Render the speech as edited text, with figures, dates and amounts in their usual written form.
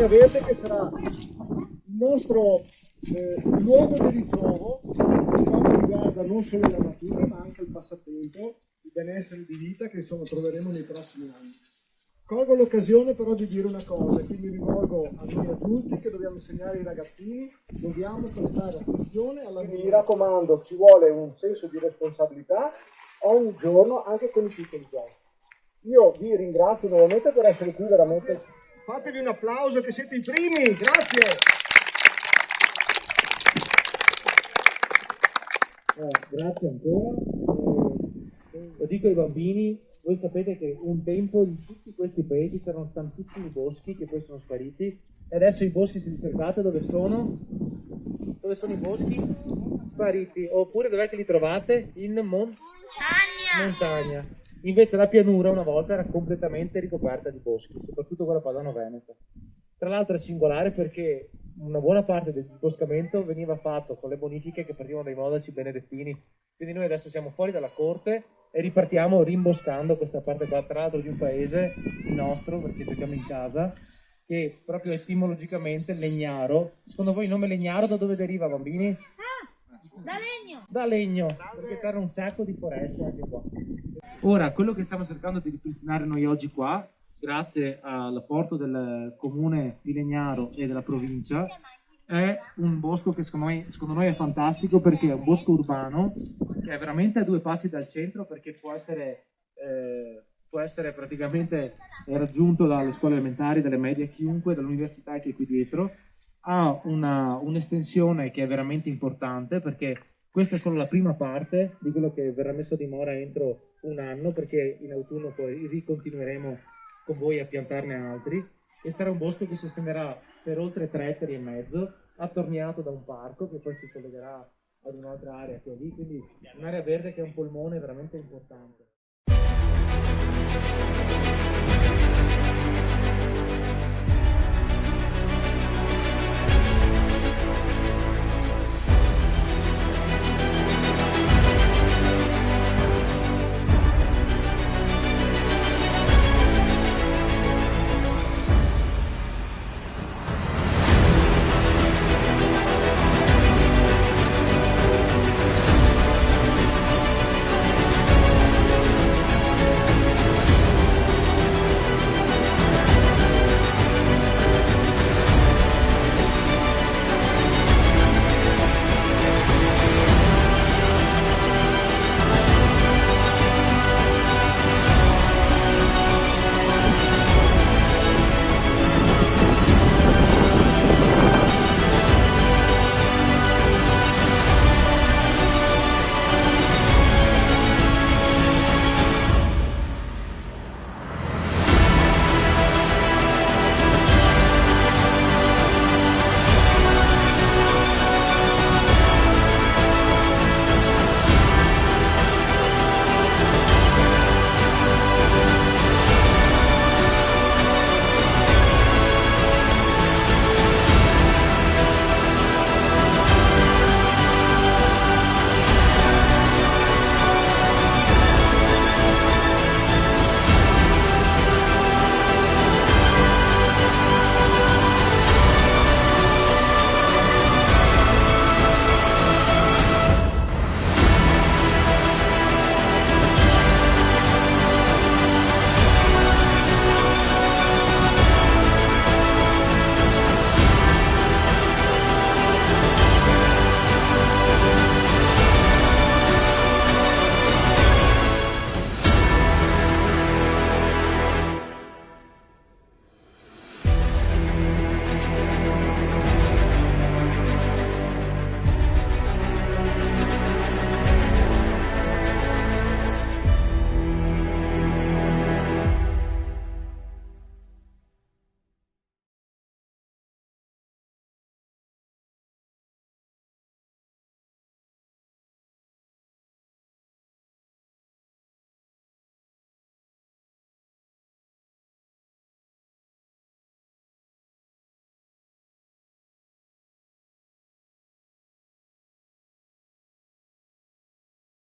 Verde che sarà il nostro luogo di ritrovo per quanto riguarda non solo la natura ma anche il passatempo, il benessere di vita che insomma troveremo nei prossimi anni. Colgo l'occasione però di dire una cosa, qui mi rivolgo a noi adulti che dobbiamo insegnare ai ragazzini, dobbiamo prestare attenzione alla vita. Mi raccomando, ci vuole un senso di responsabilità ogni giorno anche con i piccoli gesti. Io vi ringrazio nuovamente per essere qui veramente. Fatevi un applauso che siete i primi, grazie! Grazie ancora. Lo dico ai bambini, voi sapete che un tempo in tutti questi paesi c'erano tantissimi boschi che poi sono spariti e adesso i boschi, se li cercate, dove sono? Dove sono i boschi? Spariti. Oppure dov'è che li trovate? In montagna. Invece la pianura una volta era completamente ricoperta di boschi, soprattutto quella padano-veneta. Tra l'altro è singolare perché una buona parte del boscamento veniva fatto con le bonifiche che partivano dai monaci benedettini. Quindi noi adesso siamo fuori dalla corte e ripartiamo rimboscando questa parte qua, tra l'altro di un paese, il nostro, perché giochiamo in casa, che proprio etimologicamente legnaro. Secondo voi il nome legnaro da dove deriva, bambini? Da legno! Da legno, perché c'era un sacco di foreste anche qua. Ora, quello che stiamo cercando di ripristinare noi oggi qua, grazie all'apporto del comune di Legnaro e della provincia, è un bosco che secondo noi è fantastico perché è un bosco urbano che è veramente a 2 passi dal centro, perché può essere praticamente raggiunto dalle scuole elementari, dalle medie, chiunque, dall'università che è qui dietro. Ha un'estensione che è veramente importante perché questa è solo la prima parte di quello che verrà messo a dimora entro un anno, perché in autunno poi ricontinueremo con voi a piantarne altri, e sarà un bosco che si estenderà per oltre 3,5 ettari, attorniato da un parco che poi si collegherà ad un'altra area che è lì, quindi un'area verde che è un polmone veramente importante.